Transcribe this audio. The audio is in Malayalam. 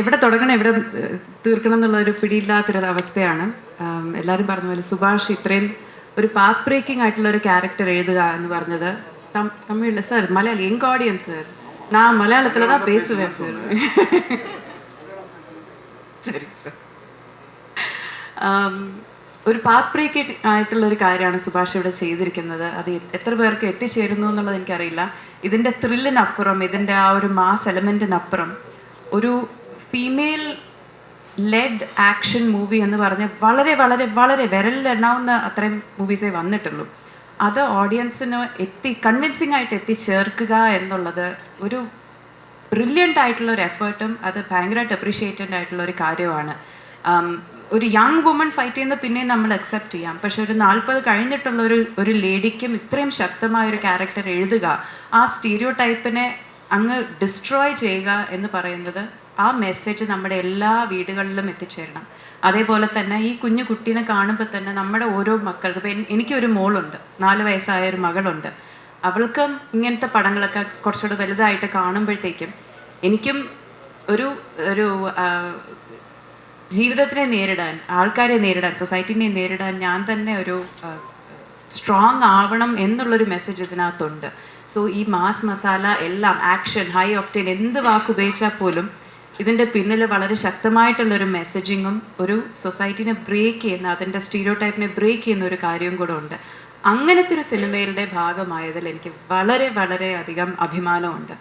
എവിടെ തുടങ്ങണം എവിടെ തീർക്കണം എന്നുള്ളൊരു പിടിയില്ലാത്തൊരു അവസ്ഥയാണ്. എല്ലാവരും പറഞ്ഞ പോലെ സുഭാഷ് ഇത്രയും ഒരു പാത്ത് ബ്രേക്കിംഗ് ആയിട്ടുള്ള ഒരു ക്യാരക്ടർ എഴുതുക എന്ന് പറഞ്ഞത് തമിഴിൽ സാർ മലയാളി എങ്ക ஆடியன்ஸ் சார் நான் மலையாளத்தில் தான் பேசுவேன் சார். சரி சார். ഒരു പാത്ത് ബ്രേക്ക് ആയിട്ടുള്ള ഒരു കാര്യമാണ് സുഭാഷ് ഇവിടെ ചെയ്തിരിക്കുന്നത്. അത് എത്ര പേർക്ക് എത്തിച്ചേരുന്നു എന്നുള്ളത് എനിക്കറിയില്ല. ഇതിൻ്റെ ത്രില്ലിനപ്പുറം, ഇതിൻ്റെ ആ ഒരു മാസ് എലമെൻറ്റിനപ്പുറം ഒരു ഫീമെയിൽ ലെഡ് ആക്ഷൻ മൂവി എന്ന് പറഞ്ഞ് വളരെ വളരെ വളരെ വിരലിലെണ്ണാവുന്ന അത്രയും മൂവീസേ വന്നിട്ടുള്ളൂ. അത് ഓഡിയൻസിന് കൺവിൻസിങ് ആയിട്ട് എത്തിച്ചേർക്കുക എന്നുള്ളത് ഒരു ബ്രില്യൻ്റ് ആയിട്ടുള്ള ഒരു എഫേർട്ടും അത് ഭയങ്കരമായിട്ട് അപ്രീഷിയേറ്റഡ് ആയിട്ടുള്ള ഒരു കാര്യമാണ്. ഒരു യങ് വുമൺ ഫൈറ്റ് ചെയ്യുന്ന പിന്നെ നമ്മൾ അക്സെപ്റ്റ് ചെയ്യാം. പക്ഷെ ഒരു 40 കഴിഞ്ഞിട്ടുള്ള ഒരു ലേഡിക്കും ഇത്രയും ശക്തമായ ഒരു ക്യാരക്ടർ എഴുതുക, ആ സ്റ്റീരിയോ ടൈപ്പിനെ അങ്ങ് ഡിസ്ട്രോയ് ചെയ്യുക എന്ന് പറയുന്നത്, ആ മെസ്സേജ് നമ്മുടെ എല്ലാ വീടുകളിലും എത്തിച്ചേരണം. അതേപോലെ തന്നെ ഈ കുഞ്ഞു കുട്ടീനെ കാണുമ്പോൾ തന്നെ നമ്മുടെ ഓരോ മക്കൾക്ക്, ഇപ്പം എനിക്കൊരു മോളുണ്ട്, 4 വയസ്സായ ഒരു മകളുണ്ട്. അവൾക്കും ഇങ്ങനത്തെ പടങ്ങളൊക്കെ കുറച്ചുകൂടെ വലുതായിട്ട് കാണുമ്പോഴത്തേക്കും എനിക്കും ഒരു ജീവിതത്തിനെ നേരിടാൻ, ആൾക്കാരെ നേരിടാൻ, സൊസൈറ്റിനെ നേരിടാൻ ഞാൻ തന്നെ ഒരു സ്ട്രോങ് ആവണം എന്നുള്ളൊരു മെസ്സേജ് ഇതിനകത്തുണ്ട്. സോ ഈ മാസ് മസാല എല്ലാം, ആക്ഷൻ, ഹൈ ഒക്ടേൻ, എന്ത് വാക്ക് ഉപയോഗിച്ചാൽ പോലും ഇതിൻ്റെ പിന്നിൽ വളരെ ശക്തമായിട്ടുള്ളൊരു മെസ്സേജിങ്ങും ഒരു സൊസൈറ്റിനെ ബ്രേക്ക് ചെയ്യുന്ന, അതിൻ്റെ സ്റ്റീരിയോ ടൈപ്പിനെ ബ്രേക്ക് ചെയ്യുന്ന ഒരു കാര്യവും കൂടെ ഉണ്ട്. അങ്ങനത്തെ ഒരു സിനിമയുടെ ഭാഗമായതിൽ എനിക്ക് വളരെ വളരെ അധികം അഭിമാനമുണ്ട്.